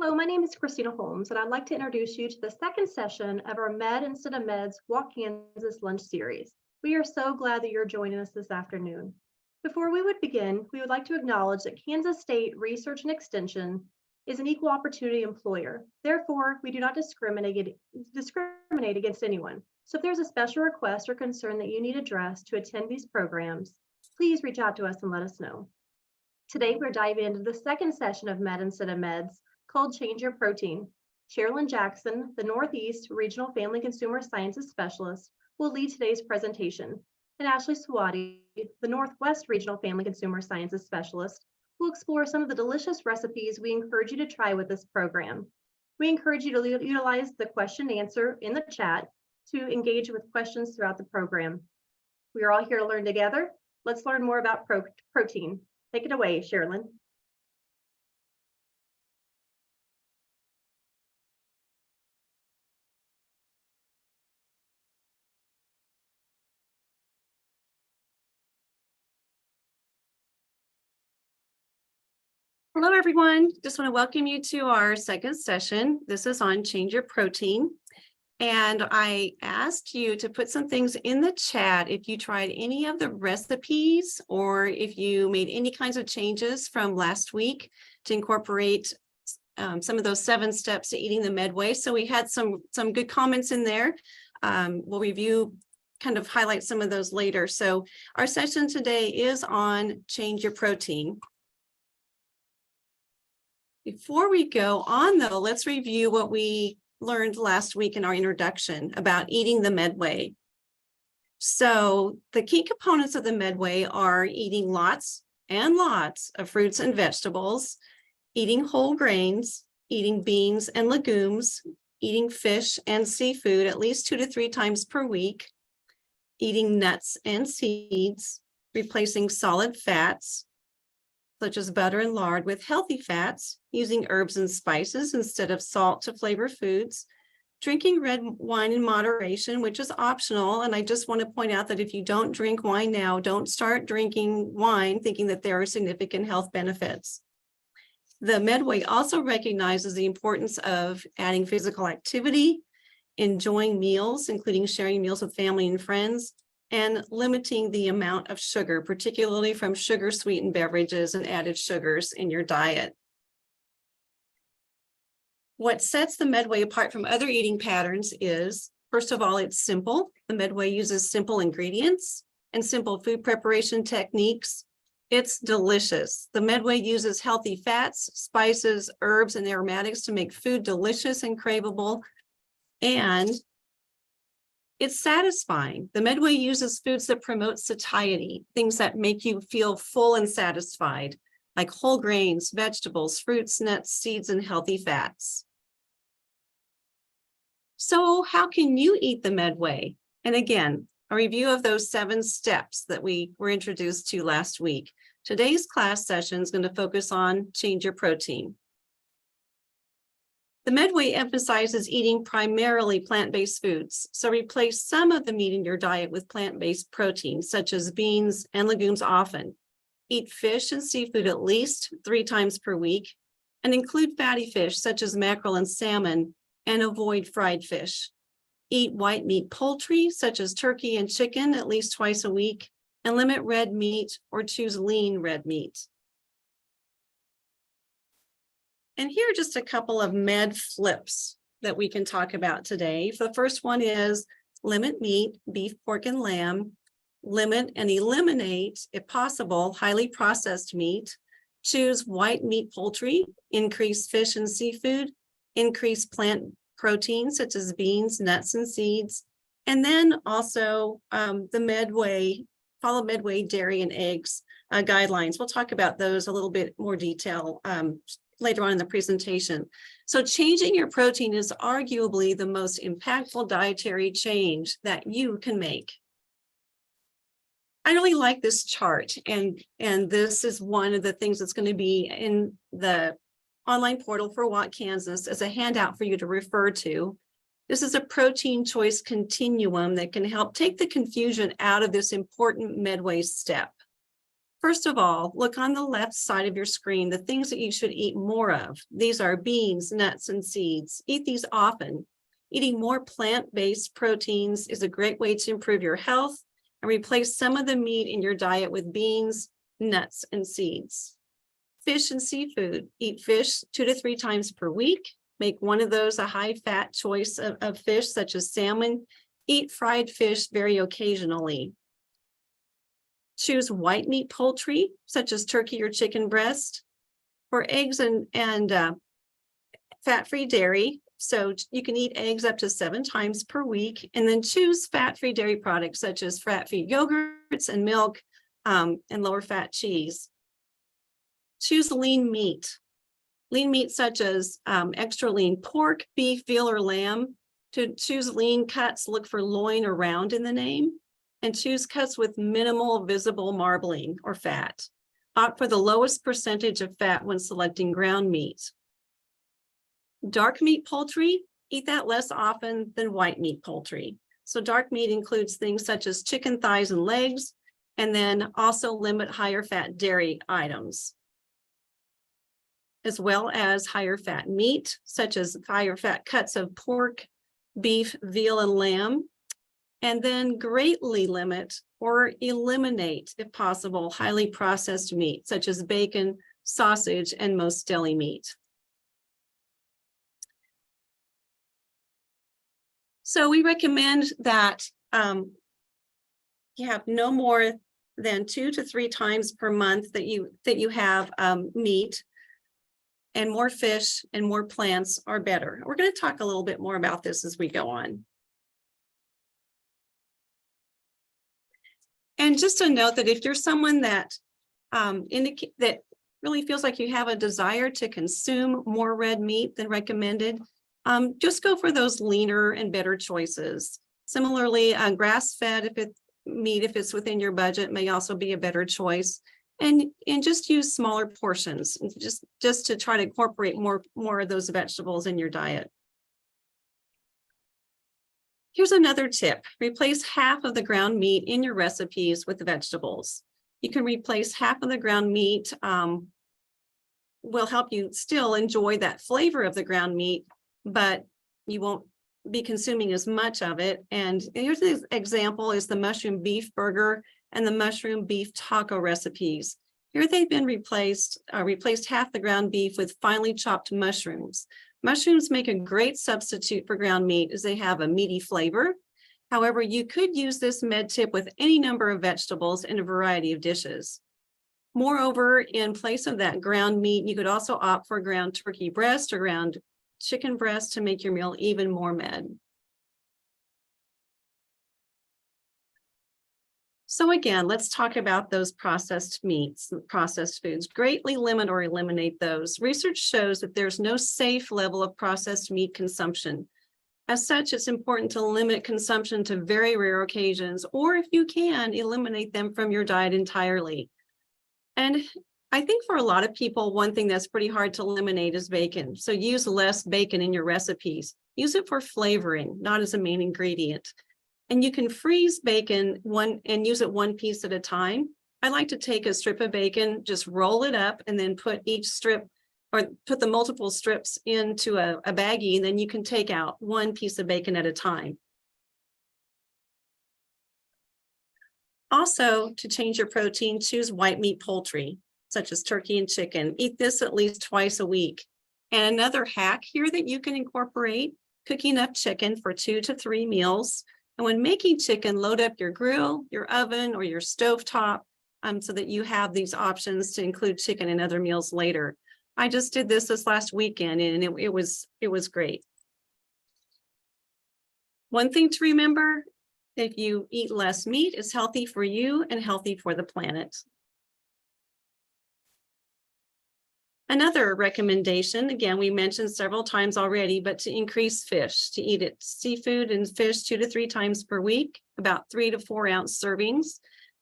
Hello, my name is Christina Holmes, and I'd like to introduce you to the second session of our Med Instead of Meds Walk Kansas Lunch Series. We are so glad that you're joining us this afternoon. Before we would begin, we would like to acknowledge that Kansas State Research and Extension is an equal opportunity employer. Therefore, we do not discriminate against anyone. So if there's a special request or concern that you need addressed to attend these programs, please reach out to us and let us know. Today, we're diving into the second session of Med Instead of Meds, called Change Your Protein. Sherilyn Jackson, the Northeast Regional Family Consumer Sciences Specialist, will lead today's presentation. And Ashley Swati, the Northwest Regional Family Consumer Sciences Specialist, will explore some of the delicious recipes we encourage you to try with this program. We encourage you to utilize the question and answer in the chat to engage with questions throughout the program. We are all here to learn together. Let's learn more about protein. Take it away, Sherilyn. Hello, everyone. Just want to welcome you to our second session. This is on Change Your Protein. And I asked you to put some things in the chat if you tried any of the recipes or if you made any kinds of changes from last week to incorporate some of those 7 steps to eating the Medway. So we had some good comments in there. We'll review, kind of highlight some of those later. So our session today is on Change Your Protein. Before we go on, though, let's review what we learned last week in our introduction about eating the Medway. So the key components of the Medway are eating lots and lots of fruits and vegetables, eating whole grains, eating beans and legumes, eating fish and seafood at least 2 to 3 times per week, eating nuts and seeds, replacing solid fats, such as butter and lard, with healthy fats, using herbs and spices instead of salt to flavor foods, drinking red wine in moderation, which is optional. And I just want to point out that if you don't drink wine now, don't start drinking wine thinking that there are significant health benefits. The Medway also recognizes the importance of adding physical activity, enjoying meals, including sharing meals with family and friends, and limiting the amount of sugar, particularly from sugar-sweetened beverages and added sugars in your diet. What sets the Medway apart from other eating patterns is, first of all, it's simple. The Medway uses simple ingredients and simple food preparation techniques. It's delicious. The Medway uses healthy fats, spices, herbs, and aromatics to make food delicious and craveable, and it's satisfying. The Medway uses foods that promote satiety, things that make you feel full and satisfied, like whole grains, vegetables, fruits, nuts, seeds, and healthy fats. So how can you eat the Medway? And again, a review of those 7 steps that we were introduced to last week. Today's class session is going to focus on Change Your Protein. The Medway emphasizes eating primarily plant-based foods, so replace some of the meat in your diet with plant-based proteins, such as beans and legumes often. Eat fish and seafood at least 3 times per week, and include fatty fish, such as mackerel and salmon, and avoid fried fish. Eat white meat poultry, such as turkey and chicken, at least twice a week, and limit red meat or choose lean red meat. And here are just a couple of med flips that we can talk about today. The first one is limit meat, beef, pork, and lamb. Limit and eliminate, if possible, highly processed meat. Choose white meat poultry, increase fish and seafood, increase plant proteins such as beans, nuts, and seeds. And then also the Medway, follow Medway dairy and eggs guidelines. We'll talk about those a little bit more detail later on in the presentation. So changing your protein is arguably the most impactful dietary change that you can make. I really like this chart, and this is one of the things that's going to be in the online portal for Walk Kansas as a handout for you to refer to. This is a protein choice continuum that can help take the confusion out of this important Medway step. First of all, look on the left side of your screen, the things that you should eat more of. These are beans, nuts, and seeds. Eat these often. Eating more plant-based proteins is a great way to improve your health and replace some of the meat in your diet with beans, nuts, and seeds. Fish and seafood. Eat fish 2 to 3 times per week. Make one of those a high-fat choice of fish, such as salmon. Eat fried fish very occasionally. Choose white meat poultry, such as turkey or chicken breast. For eggs and fat-free dairy, so you can eat eggs up to 7 times per week, and then choose fat-free dairy products such as fat-free yogurts and milk and lower fat cheese. Choose lean meat. Lean meat such as extra lean pork, beef, veal, or lamb. To choose lean cuts, look for loin or round in the name, and choose cuts with minimal visible marbling or fat. Opt for the lowest percentage of fat when selecting ground meat. Dark meat poultry, eat that less often than white meat poultry. So dark meat includes things such as chicken thighs and legs, and then also limit higher fat dairy items, as well as higher fat meat, such as higher fat cuts of pork, beef, veal, and lamb. And then greatly limit or eliminate, if possible, highly processed meat, such as bacon, sausage, and most deli meat. So we recommend that you have no more than 2 to 3 times per month that you have meat, and more fish and more plants are better. We're going to talk a little bit more about this as we go on. And just to note that if you're someone that that really feels like you have a desire to consume more red meat than recommended, just go for those leaner and better choices. Similarly, grass-fed meat, if it's within your budget, may also be a better choice. And just use smaller portions, just to try to incorporate more of those vegetables in your diet. Here's another tip. Replace half of the ground meat in your recipes with the vegetables. You can replace half of the ground meat, will help you still enjoy that flavor of the ground meat, but you won't be consuming as much of it. And here's an example is the mushroom beef burger and the mushroom beef taco recipes. Here they've been replaced half the ground beef with finely chopped mushrooms. Mushrooms make a great substitute for ground meat as they have a meaty flavor. However, you could use this med tip with any number of vegetables in a variety of dishes. Moreover, in place of that ground meat, you could also opt for ground turkey breast or ground chicken breast to make your meal even more med. So again, let's talk about those processed meats, processed foods. Greatly limit or eliminate those. Research shows that there's no safe level of processed meat consumption. As such, it's important to limit consumption to very rare occasions, or if you can, eliminate them from your diet entirely. And I think for a lot of people, one thing that's pretty hard to eliminate is bacon. So use less bacon in your recipes. Use it for flavoring, not as a main ingredient. And you can freeze bacon and use it one piece at a time. I like to take a strip of bacon, just roll it up, and then put each strip or put the multiple strips into a baggie, and then you can take out one piece of bacon at a time. Also, to change your protein, choose white meat poultry, such as turkey and chicken. Eat this at least twice a week. And another hack here that you can incorporate, cooking up chicken for 2 to 3 meals. And when making chicken, load up your grill, your oven, or your stovetop so that you have these options to include chicken in other meals later. I just did this last weekend, and it was great. One thing to remember, if you eat less meat, it's healthy for you and healthy for the planet. Another recommendation, again, we mentioned several times already, but to increase fish, to eat it, seafood and fish 2 to 3 times per week, about 3 to 4 ounce servings.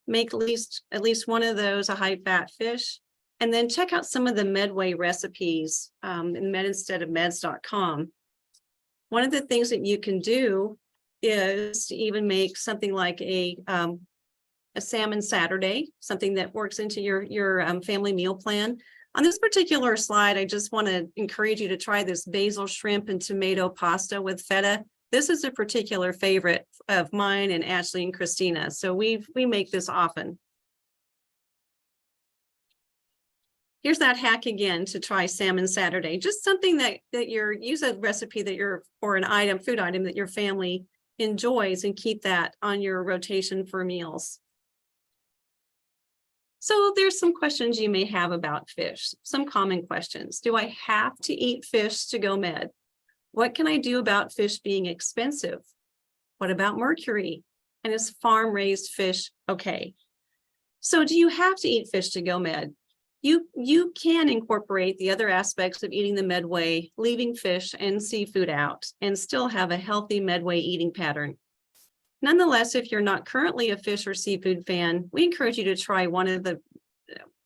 Make at least one of those a high fat fish. And then check out some of the Medway recipes in medinsteadofmeds.com. One of the things that you can do is to even make something like a a salmon Saturday, something that works into your family meal plan. On this particular slide, I just want to encourage you to try this basil shrimp and tomato pasta with feta. This is a particular favorite of mine and Ashley and Christina, so we make this often. Here's that hack again to try salmon Saturday. Just something that use a recipe that or an item, food item that your family enjoys, and keep that on your rotation for meals. So there's some questions you may have about fish, some common questions. Do I have to eat fish to go med? What can I do about fish being expensive? What about mercury? And is farm-raised fish okay? So do you have to eat fish to go med? You can incorporate the other aspects of eating the med way, leaving fish and seafood out, and still have a healthy med way eating pattern. Nonetheless, if you're not currently a fish or seafood fan, we encourage you to try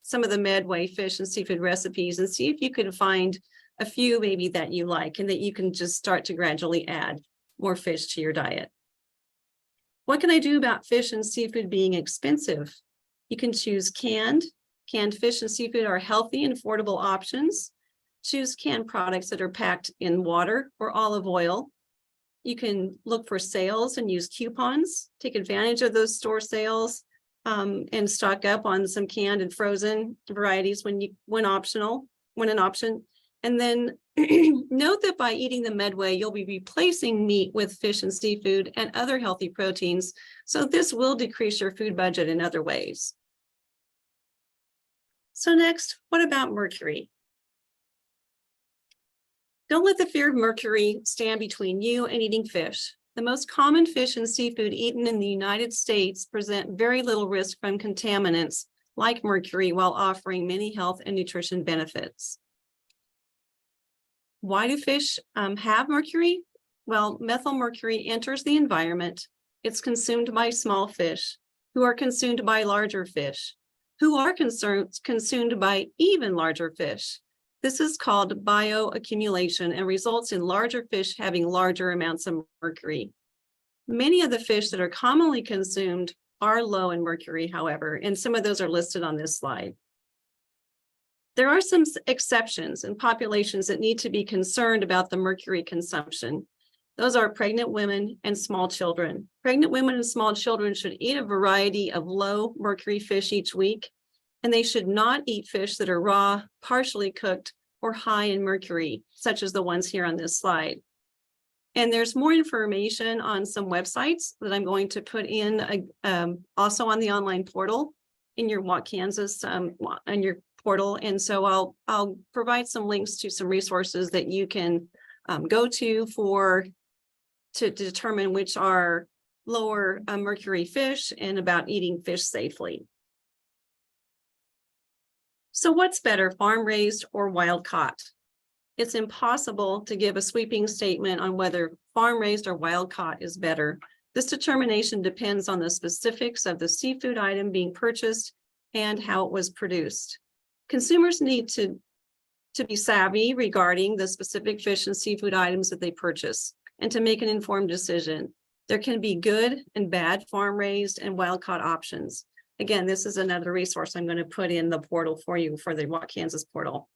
some of the med way fish and seafood recipes and see if you can find a few maybe that you like and that you can just start to gradually add more fish to your diet. What can I do about fish and seafood being expensive? You can choose canned. Canned fish and seafood are healthy and affordable options. Choose canned products that are packed in water or olive oil. You can look for sales and use coupons. Take advantage of those store sales and stock up on some canned and frozen varieties when an option. And then note that by eating the med way, you'll be replacing meat with fish and seafood and other healthy proteins. So this will decrease your food budget in other ways. So next, what about mercury? Don't let the fear of mercury stand between you and eating fish. The most common fish and seafood eaten in the United States present very little risk from contaminants like mercury while offering many health and nutrition benefits. Why do fish have mercury? Well, methylmercury enters the environment. It's consumed by small fish, who are consumed by larger fish, who are consumed by even larger fish. This is called bioaccumulation and results in larger fish having larger amounts of mercury. Many of the fish that are commonly consumed are low in mercury, however, and some of those are listed on this slide. There are some exceptions in populations that need to be concerned about the mercury consumption. Those are pregnant women and small children. Pregnant women and small children should eat a variety of low mercury fish each week, and they should not eat fish that are raw, partially cooked, or high in mercury, such as the ones here on this slide. And there's more information on some websites that I'm going to put in also on the online portal in your Walk Kansas on your portal. And so I'll provide some links to some resources that you can go to determine which are lower mercury fish and about eating fish safely. So what's better, farm-raised or wild-caught? It's impossible to give a sweeping statement on whether farm-raised or wild-caught is better. This determination depends on the specifics of the seafood item being purchased and how it was produced. Consumers need to be savvy regarding the specific fish and seafood items that they purchase and to make an informed decision. There can be good and bad farm-raised and wild-caught options. Again, this is another resource I'm going to put in the portal for you for the Walk Kansas portal.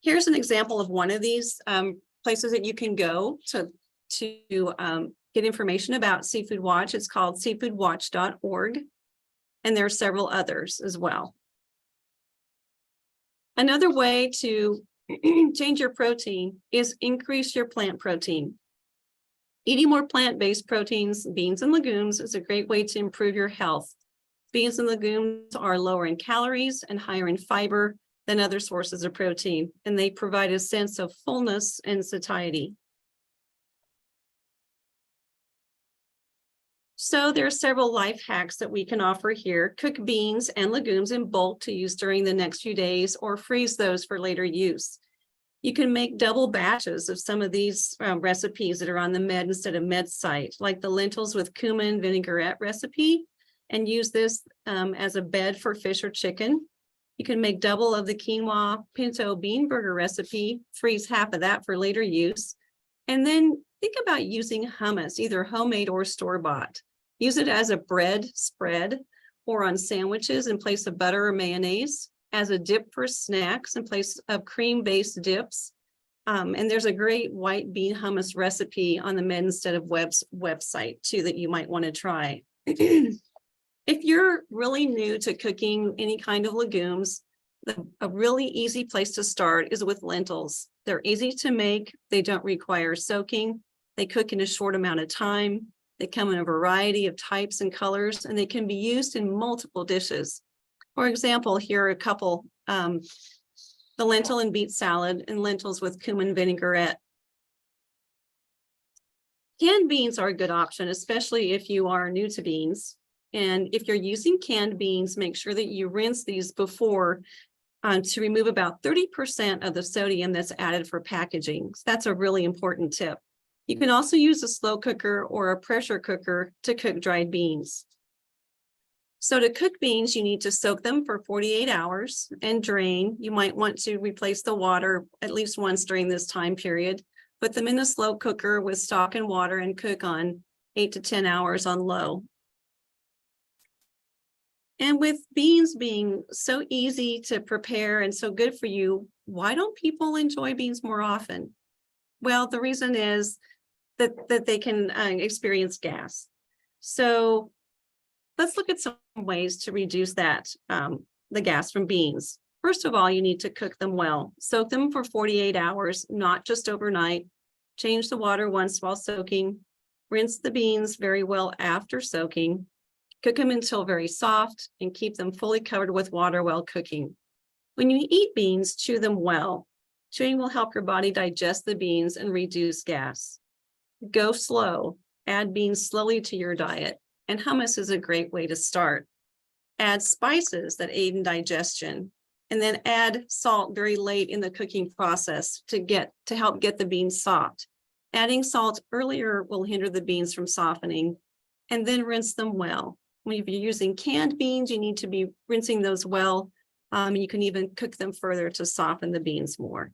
Here's an example of one of these places that you can go to get information about Seafood Watch. It's called seafoodwatch.org, and there are several others as well. Another way to change your protein is increase your plant protein. Eating more plant-based proteins, beans and legumes, is a great way to improve your health. Beans and legumes are lower in calories and higher in fiber than other sources of protein, and they provide a sense of fullness and satiety. So there are several life hacks that we can offer here. Cook beans and legumes in bulk to use during the next few days, or freeze those for later use. You can make double batches of some of these recipes that are on the Med instead of Med site, like the lentils with cumin vinaigrette recipe, and use this as a bed for fish or chicken. You can make double of the quinoa pinto bean burger recipe, freeze half of that for later use. And then think about using hummus, either homemade or store-bought. Use it as a bread spread or on sandwiches in place of butter or mayonnaise, as a dip for snacks in place of cream-based dips. And there's a great white bean hummus recipe on the Med Instead of Web's website too that you might want to try. If you're really new to cooking any kind of legumes, a really easy place to start is with lentils. They're easy to make. They don't require soaking. They cook in a short amount of time. They come in a variety of types and colors, and they can be used in multiple dishes. For example, here are a couple, the lentil and beet salad and lentils with cumin vinaigrette. Canned beans are a good option, especially if you are new to beans. And if you're using canned beans, make sure that you rinse these before to remove about 30% of the sodium that's added for packaging. So that's a really important tip. You can also use a slow cooker or a pressure cooker to cook dried beans. So to cook beans, you need to soak them for 48 hours and drain. You might want to replace the water at least once during this time period. Put them in a slow cooker with stock and water and cook on 8 to 10 hours on low. And with beans being so easy to prepare and so good for you, why don't people enjoy beans more often? Well, the reason is that they can experience gas. So let's look at some ways to reduce that, the gas from beans. First of all, you need to cook them well. Soak them for 48 hours, not just overnight. Change the water once while soaking. Rinse the beans very well after soaking. Cook them until very soft and keep them fully covered with water while cooking. When you eat beans, chew them well. Chewing will help your body digest the beans and reduce gas. Go slow. Add beans slowly to your diet, and hummus is a great way to start. Add spices that aid in digestion, and then add salt very late in the cooking process to help get the beans soft. Adding salt earlier will hinder the beans from softening, and then rinse them well. When you're using canned beans, you need to be rinsing those well. You can even cook them further to soften the beans more.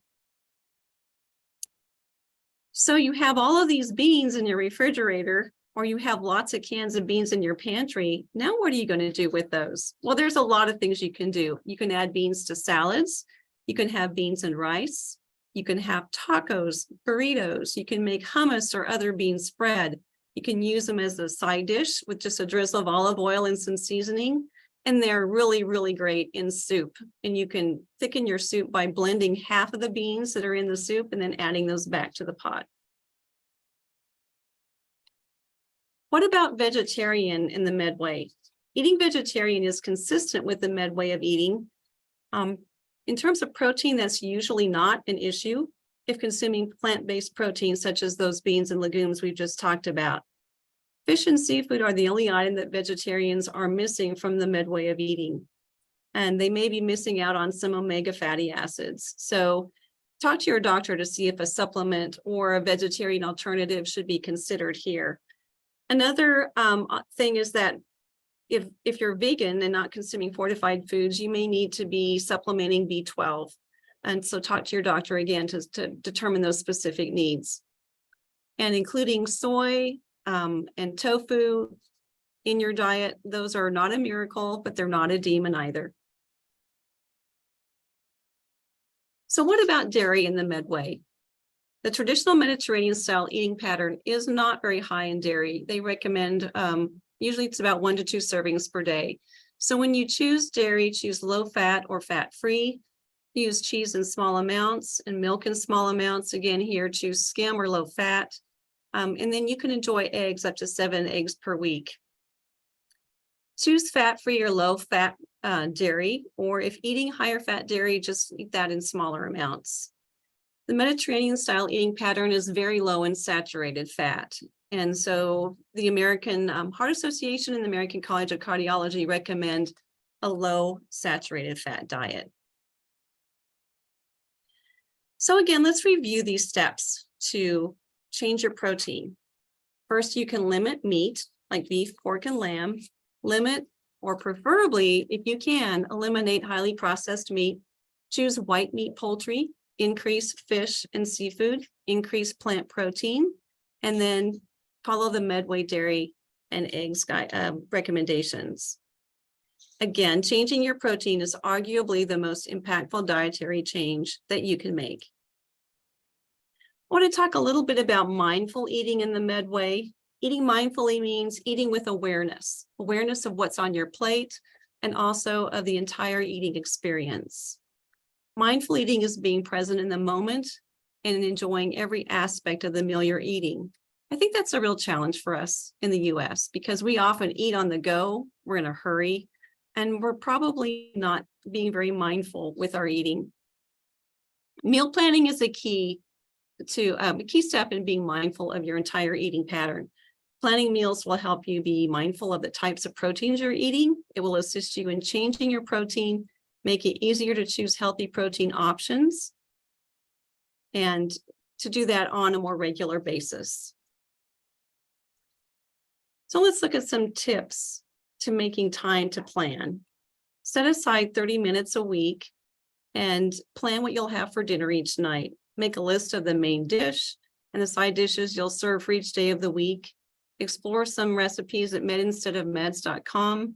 So you have all of these beans in your refrigerator, or you have lots of cans of beans in your pantry. Now, what are you going to do with those? Well, there's a lot of things you can do. You can add beans to salads. You can have beans and rice. You can have tacos, burritos. You can make hummus or other bean spread. You can use them as a side dish with just a drizzle of olive oil and some seasoning. And they're really, really great in soup. And you can thicken your soup by blending half of the beans that are in the soup and then adding those back to the pot. What about vegetarian in the Med way? Eating vegetarian is consistent with the Med way of eating. In terms of protein, that's usually not an issue if consuming plant-based proteins such as those beans and legumes we've just talked about. Fish and seafood are the only item that vegetarians are missing from the Med way of eating. And they may be missing out on some omega fatty acids. So talk to your doctor to see if a supplement or a vegetarian alternative should be considered here. Another thing is that if you're vegan and not consuming fortified foods, you may need to be supplementing B12. And so talk to your doctor again to determine those specific needs. And including soy and tofu in your diet, those are not a miracle, but they're not a demon either. So what about dairy in the Med way? The traditional Mediterranean style eating pattern is not very high in dairy. They recommend, usually it's about 1 to 2 servings per day. So when you choose dairy, choose low fat or fat free. Use cheese in small amounts and milk in small amounts. Again, here choose skim or low fat. And then you can enjoy eggs up to 7 eggs per week. Choose fat-free or low-fat dairy, or if eating higher fat dairy, just eat that in smaller amounts. The Mediterranean style eating pattern is very low in saturated fat. And so the American Heart Association and the American College of Cardiology recommend a low saturated fat diet. So again, let's review these steps to change your protein. First, you can limit meat like beef, pork, and lamb. Limit, or preferably, if you can, eliminate highly processed meat. Choose white meat poultry, increase fish and seafood, increase plant protein, and then follow the Med way dairy and eggs recommendations. Again, changing your protein is arguably the most impactful dietary change that you can make. I want to talk a little bit about mindful eating in the Medway. Eating mindfully means eating with awareness of what's on your plate and also of the entire eating experience. Mindful eating is being present in the moment and enjoying every aspect of the meal you're eating. I think that's a real challenge for us in the US because we often eat on the go, we're in a hurry, and we're probably not being very mindful with our eating. Meal planning is a key step in being mindful of your entire eating pattern. Planning meals will help you be mindful of the types of proteins you're eating. It will assist you in changing your protein, make it easier to choose healthy protein options, and to do that on a more regular basis. So let's look at some tips to making time to plan. Set aside 30 minutes a week and plan what you'll have for dinner each night. Make a list of the main dish and the side dishes you'll serve for each day of the week. Explore some recipes at medinsteadofmeds.com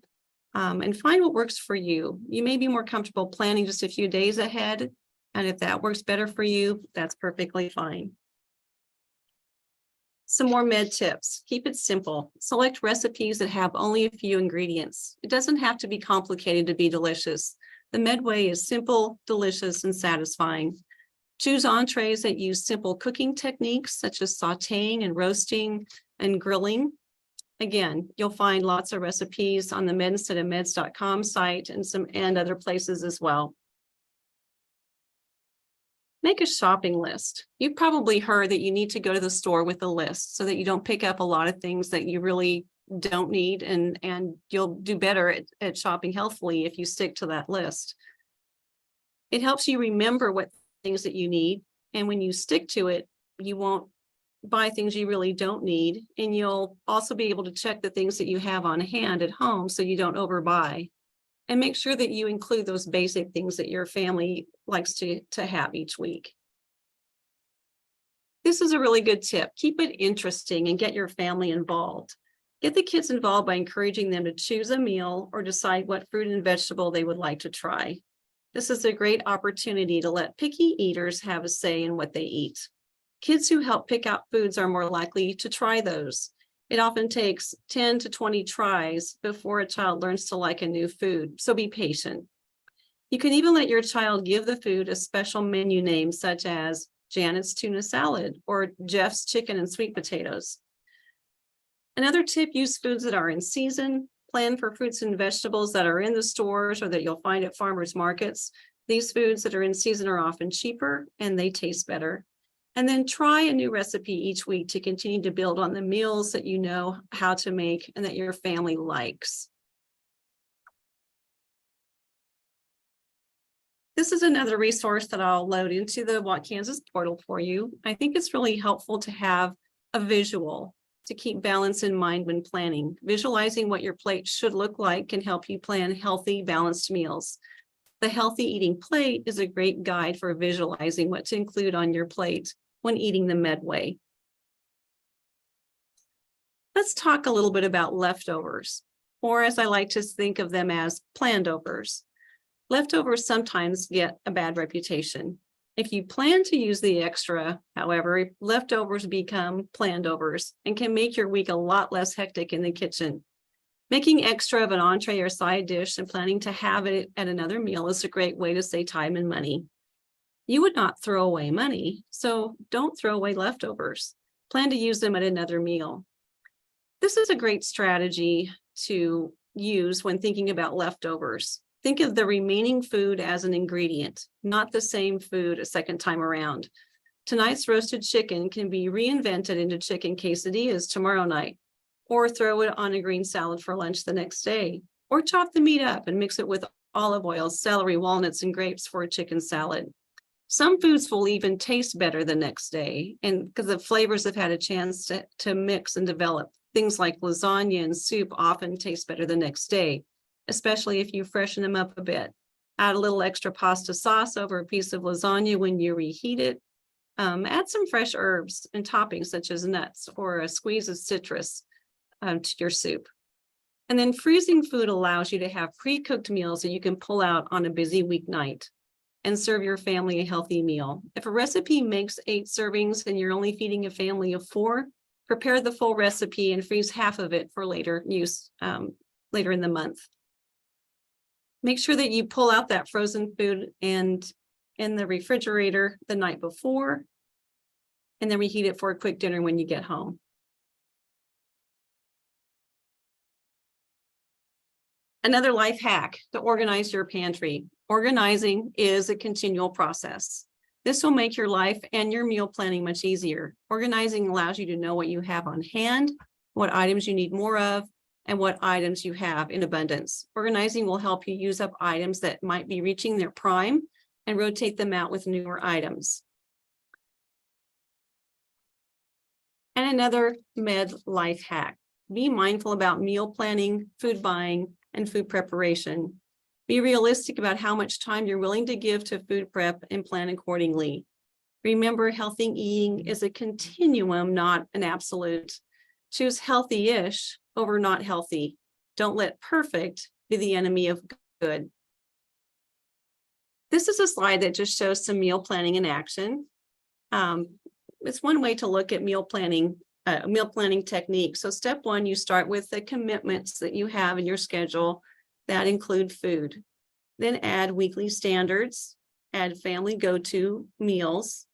and find what works for you. You may be more comfortable planning just a few days ahead, and if that works better for you, that's perfectly fine. Some more med tips. Keep it simple. Select recipes that have only a few ingredients. It doesn't have to be complicated to be delicious. The Medway is simple, delicious, and satisfying. Choose entrees that use simple cooking techniques such as sauteing and roasting and grilling. Again, you'll find lots of recipes on the medinsteadofmeds.com site and other places as well. Make a shopping list. You've probably heard that you need to go to the store with a list so that you don't pick up a lot of things that you really don't need, and you'll do better at shopping healthfully if you stick to that list. It helps you remember what things that you need, and when you stick to it, you won't buy things you really don't need, and you'll also be able to check the things that you have on hand at home so you don't overbuy. And make sure that you include those basic things that your family likes to have each week. This is a really good tip. Keep it interesting and get your family involved. Get the kids involved by encouraging them to choose a meal or decide what fruit and vegetable they would like to try. This is a great opportunity to let picky eaters have a say in what they eat. Kids who help pick out foods are more likely to try those. It often takes 10 to 20 tries before a child learns to like a new food, so be patient. You can even let your child give the food a special menu name such as Janet's tuna salad or Jeff's chicken and sweet potatoes. Another tip, use foods that are in season. Plan for fruits and vegetables that are in the stores or that you'll find at farmers markets. These foods that are in season are often cheaper and they taste better. And then try a new recipe each week to continue to build on the meals that you know how to make and that your family likes. This is another resource that I'll load into the Walk Kansas portal for you. I think it's really helpful to have a visual to keep balance in mind when planning. Visualizing what your plate should look like can help you plan healthy, balanced meals. The Healthy Eating Plate is a great guide for visualizing what to include on your plate when eating the Medway. Let's talk a little bit about leftovers, or as I like to think of them as planned-overs. Leftovers sometimes get a bad reputation. If you plan to use the extra, however, leftovers become planned-overs and can make your week a lot less hectic in the kitchen. Making extra of an entree or side dish and planning to have it at another meal is a great way to save time and money. You would not throw away money, so don't throw away leftovers. Plan to use them at another meal. This is a great strategy to use when thinking about leftovers. Think of the remaining food as an ingredient, not the same food a second time around. Tonight's roasted chicken can be reinvented into chicken quesadillas tomorrow night, or throw it on a green salad for lunch the next day, or chop the meat up and mix it with olive oil, celery, walnuts, and grapes for a chicken salad. Some foods will even taste better the next day, and because the flavors have had a chance to mix and develop. Things like lasagna and soup often taste better the next day, especially if you freshen them up a bit. Add a little extra pasta sauce over a piece of lasagna when you reheat it. Add some fresh herbs and toppings such as nuts or a squeeze of citrus. to your soup. And then freezing food allows you to have pre-cooked meals that you can pull out on a busy weeknight and serve your family a healthy meal. If a recipe makes 8 servings and you're only feeding a family of 4, prepare the full recipe and freeze half of it for later use later in the month. Make sure that you pull out that frozen food and in the refrigerator the night before, and then reheat it for a quick dinner when you get home. Another life hack to organize your pantry. Organizing is a continual process. This will make your life and your meal planning much easier. Organizing allows you to know what you have on hand, what items you need more of, and what items you have in abundance. Organizing will help you use up items that might be reaching their prime and rotate them out with newer items. And another med life hack. Be mindful about meal planning, food buying, and food preparation. Be realistic about how much time you're willing to give to food prep and plan accordingly. Remember, healthy eating is a continuum, not an absolute. Choose healthy-ish over not healthy. Don't let perfect be the enemy of good. This is a slide that just shows some meal planning in action. It's one way to look at meal planning technique. So step 1, you start with the commitments that you have in your schedule that include food. Then add weekly standards, add family go-to meals,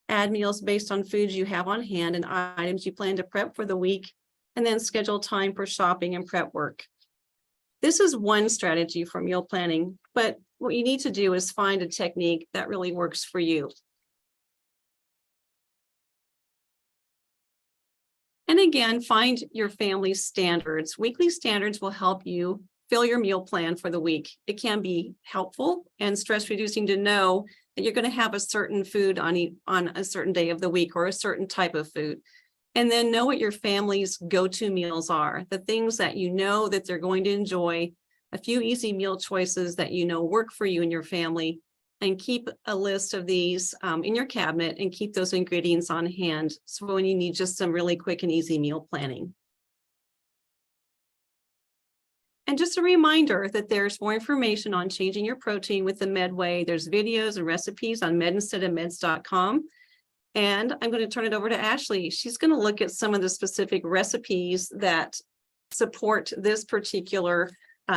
add meals based on foods you have on hand and items you plan to prep for the week, and then schedule time for shopping and prep work. This is one strategy for meal planning, but what you need to do is find a technique that really works for you. And again, find your family's standards. Weekly standards will help you fill your meal plan for the week. It can be helpful and stress reducing to know that you're going to have a certain food on a certain day of the week or a certain type of food. And then know what your family's go-to meals are, the things that you know that they're going to enjoy, a few easy meal choices that you know work for you and your family, and keep a list of these in your cabinet and keep those ingredients on hand. So when you need just some really quick and easy meal planning. And just a reminder that there's more information on changing your protein with the Medway. There's videos and recipes on medinsteadofmeds.com. And I'm going to turn it over to Ashley. She's going to look at some of the specific recipes that support this particular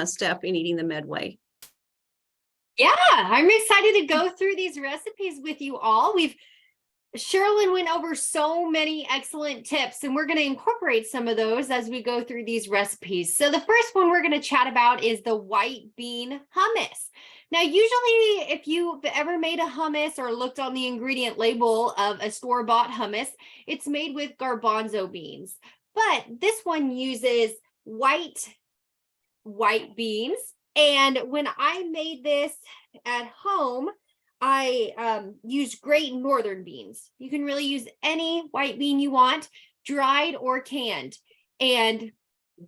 step in eating the Medway. Yeah, I'm excited to go through these recipes with you all. Sherilyn went over so many excellent tips, and we're going to incorporate some of those as we go through these recipes. So the first one we're going to chat about is the white bean hummus. Now, usually if you've ever made a hummus or looked on the ingredient label of a store-bought hummus, it's made with garbanzo beans. But this one uses white beans. And when I made this at home, I used Great Northern beans. You can really use any white bean you want, dried or canned. And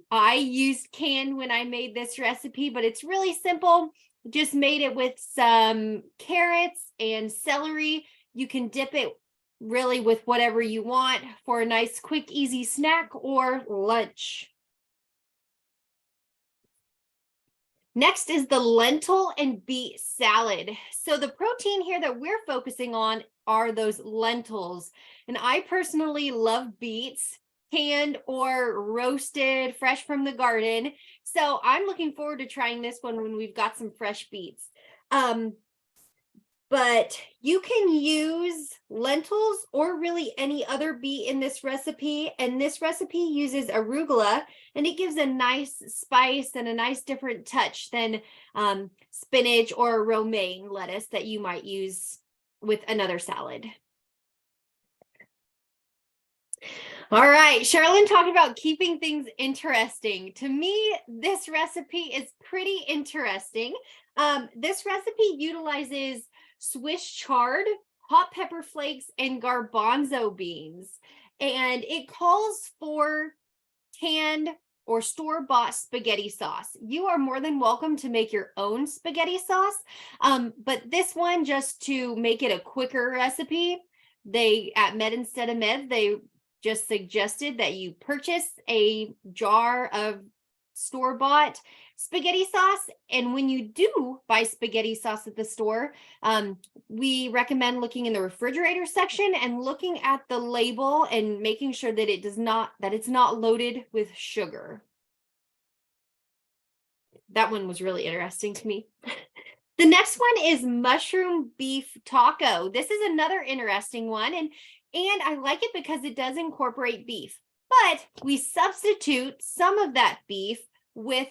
I used canned when I made this recipe, but it's really simple. Just made it with some carrots and celery. You can dip it really with whatever you want for a nice, quick, easy snack or lunch. Next is the lentil and beet salad. So the protein here that we're focusing on are those lentils. And I personally love beets, canned or roasted, fresh from the garden. So I'm looking forward to trying this one when we've got some fresh beets. But you can use lentils or really any other beet in this recipe. And this recipe uses arugula, and it gives a nice spice and a nice different touch than spinach or romaine lettuce that you might use with another salad. All right, Sherilyn talked about keeping things interesting. To me, this recipe is pretty interesting. This recipe utilizes Swiss chard, hot pepper flakes, and garbanzo beans. And it calls for canned or store-bought spaghetti sauce. You are more than welcome to make your own spaghetti sauce. But this one, just to make it a quicker recipe, at Med Instead of Meds, they just suggested that you purchase a jar of store-bought spaghetti sauce. And when you do buy spaghetti sauce at the store, we recommend looking in the refrigerator section and looking at the label and making sure that it's not loaded with sugar. That one was really interesting to me. The next one is mushroom beef taco. This is another interesting one. And I like it because it does incorporate beef, but we substitute some of that beef with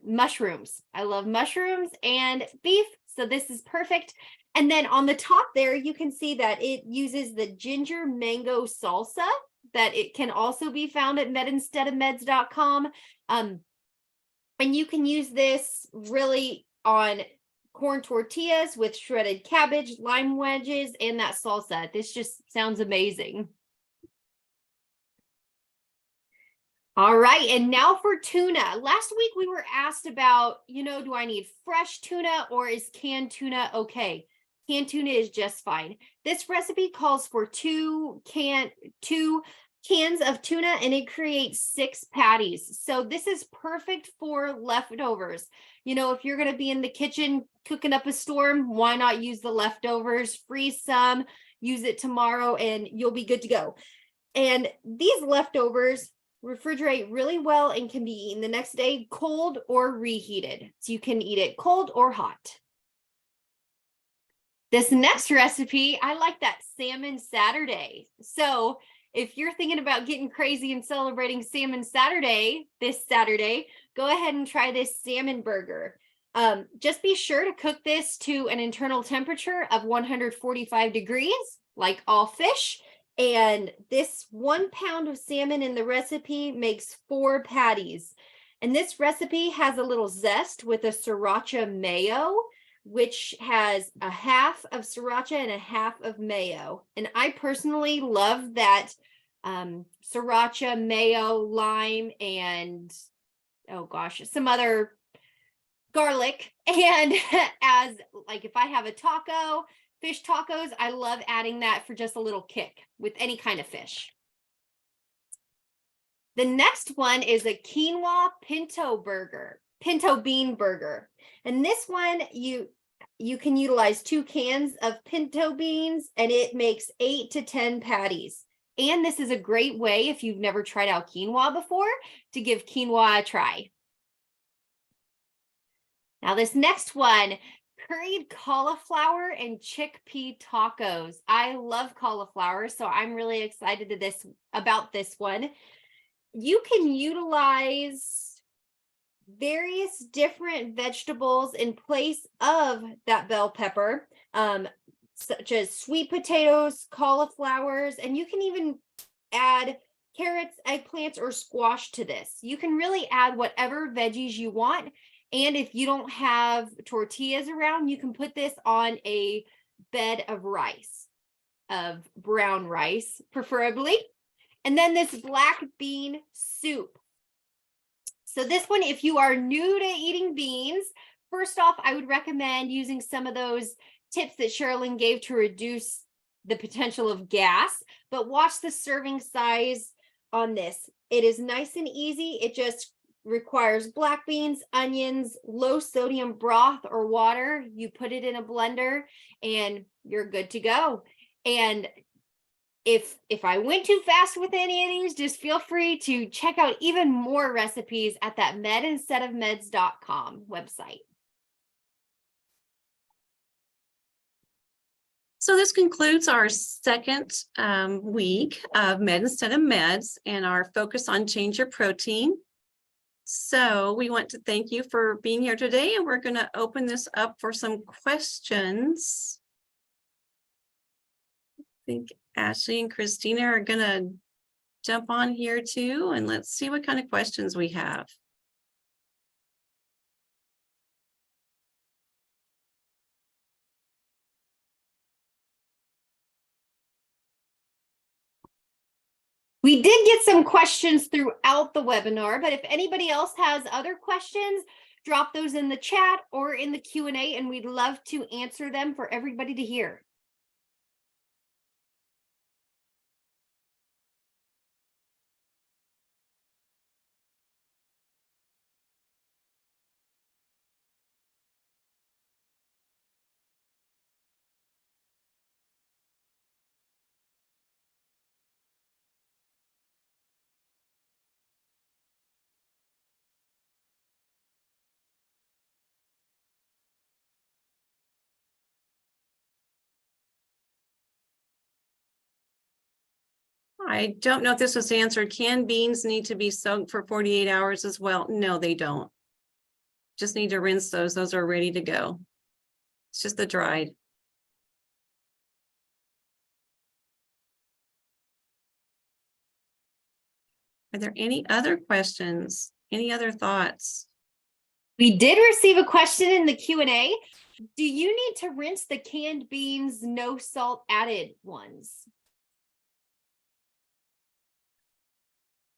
mushrooms. I love mushrooms and beef, so this is perfect. And then on the top there, you can see that it uses the ginger mango salsa that it can also be found at medinsteadofmeds.com. And you can use this really on corn tortillas with shredded cabbage, lime wedges, and that salsa. This just sounds amazing. All right, and now for tuna. Last week we were asked about, do I need fresh tuna or is canned tuna okay? Canned tuna is just fine. This recipe calls for two cans of tuna and it creates 6 patties. So this is perfect for leftovers. If you're going to be in the kitchen cooking up a storm, why not use the leftovers, freeze some, use it tomorrow, and you'll be good to go. And these leftovers refrigerate really well and can be eaten the next day cold or reheated. So you can eat it cold or hot. This next recipe, I like that Salmon Saturday. So if you're thinking about getting crazy and celebrating Salmon Saturday, this Saturday, go ahead and try this salmon burger. Just be sure to cook this to an internal temperature of 145 degrees, like all fish. And this 1 pound of salmon in the recipe makes 4 patties. And this recipe has a little zest with a sriracha mayo, which has a half of sriracha and a half of mayo. And I personally love that sriracha, mayo, lime, and some other garlic. And as like if I have a taco, fish tacos, I love adding that for just a little kick with any kind of fish. The next one is a quinoa pinto bean burger. And this one, you can utilize 2 cans of pinto beans and it makes 8 to 10 patties. And this is a great way, if you've never tried out quinoa before, to give quinoa a try. Now this next one, curried cauliflower and chickpea tacos. I love cauliflower, so I'm really excited about this one. You can utilize various different vegetables in place of that bell pepper, such as sweet potatoes, cauliflowers, and you can even add carrots, eggplants, or squash to this. You can really add whatever veggies you want. And if you don't have tortillas around, you can put this on a bed of rice, of brown rice, preferably. And then this black bean soup. So this one, if you are new to eating beans, first off, I would recommend using some of those tips that Sherilyn gave to reduce the potential of gas, but watch the serving size on this. It is nice and easy. It just requires black beans, onions, low sodium broth or water. You put it in a blender and you're good to go. And if I went too fast with any of these, just feel free to check out even more recipes at that medinsteadofmeds.com website. So this concludes our second week of Med Instead of Meds and our focus on Change Your Protein. So we want to thank you for being here today, and we're going to open this up for some questions. I think Ashley and Christina are going to jump on here too, and let's see what kind of questions we have. We did get some questions throughout the webinar, but if anybody else has other questions, drop those in the chat or in the Q&A, and we'd love to answer them for everybody to hear. I don't know if this was answered. Canned beans need to be soaked for 48 hours as well? No, they don't. Just need to rinse those. Those are ready to go. It's just the dried. Are there any other questions? Any other thoughts? We did receive a question in the Q&A. Do you need to rinse the canned beans, no salt added ones?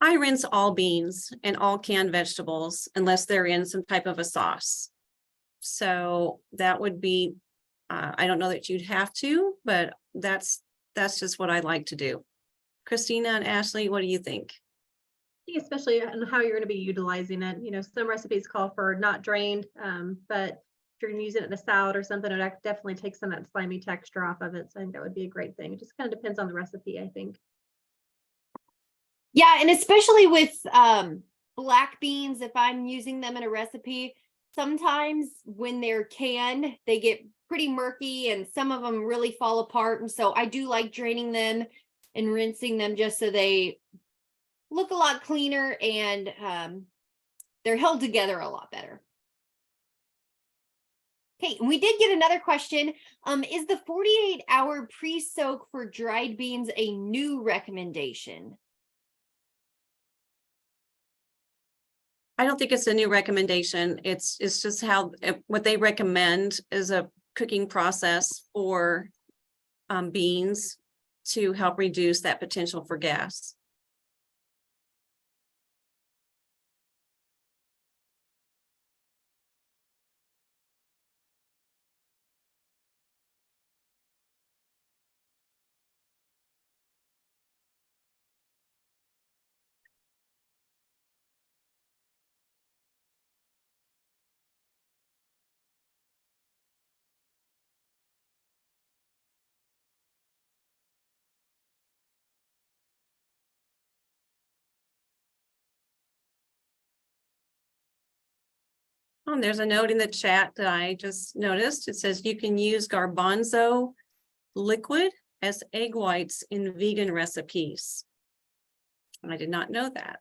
I rinse all beans and all canned vegetables unless they're in some type of a sauce. So that would be, I don't know that you'd have to, but that's just what I like to do. Christina and Ashley, what do you think? I think especially on how you're going to be utilizing it. You know, some recipes call for not drained, but if you're going to use it in a salad or something, it definitely takes some of that slimy texture off of it. So I think that would be a great thing. It just kind of depends on the recipe, I think. Yeah, and especially with black beans, if I'm using them in a recipe, sometimes when they're canned, they get pretty murky and some of them really fall apart. And so I do like draining them and rinsing them just so they look a lot cleaner and they're held together a lot better. Okay, and we did get another question. Is the 48-hour pre-soak for dried beans a new recommendation? I don't think it's a new recommendation. It's just how what they recommend is a cooking process for beans to help reduce that potential for gas. Oh, there's a note in the chat that I just noticed. It says you can use garbanzo liquid as egg whites in vegan recipes. I did not know that.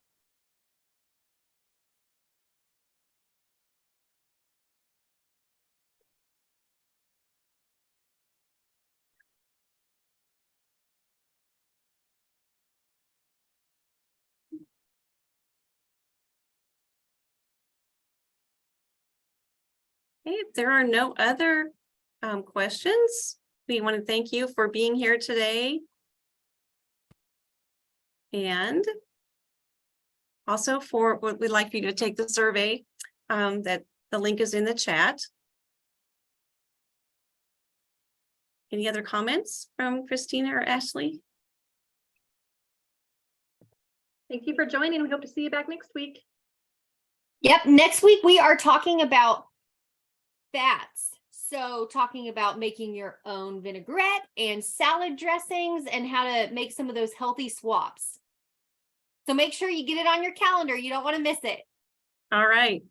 Okay, if there are no other questions, we want to thank you for being here today. And also for what we'd like for you to take the survey, that the link is in the chat. Any other comments from Christina or Ashley? Thank you for joining. We hope to see you back next week. Yep, next week we are talking about fats. So talking about making your own vinaigrette and salad dressings and how to make some of those healthy swaps. So make sure you get it on your calendar. You don't want to miss it. All right.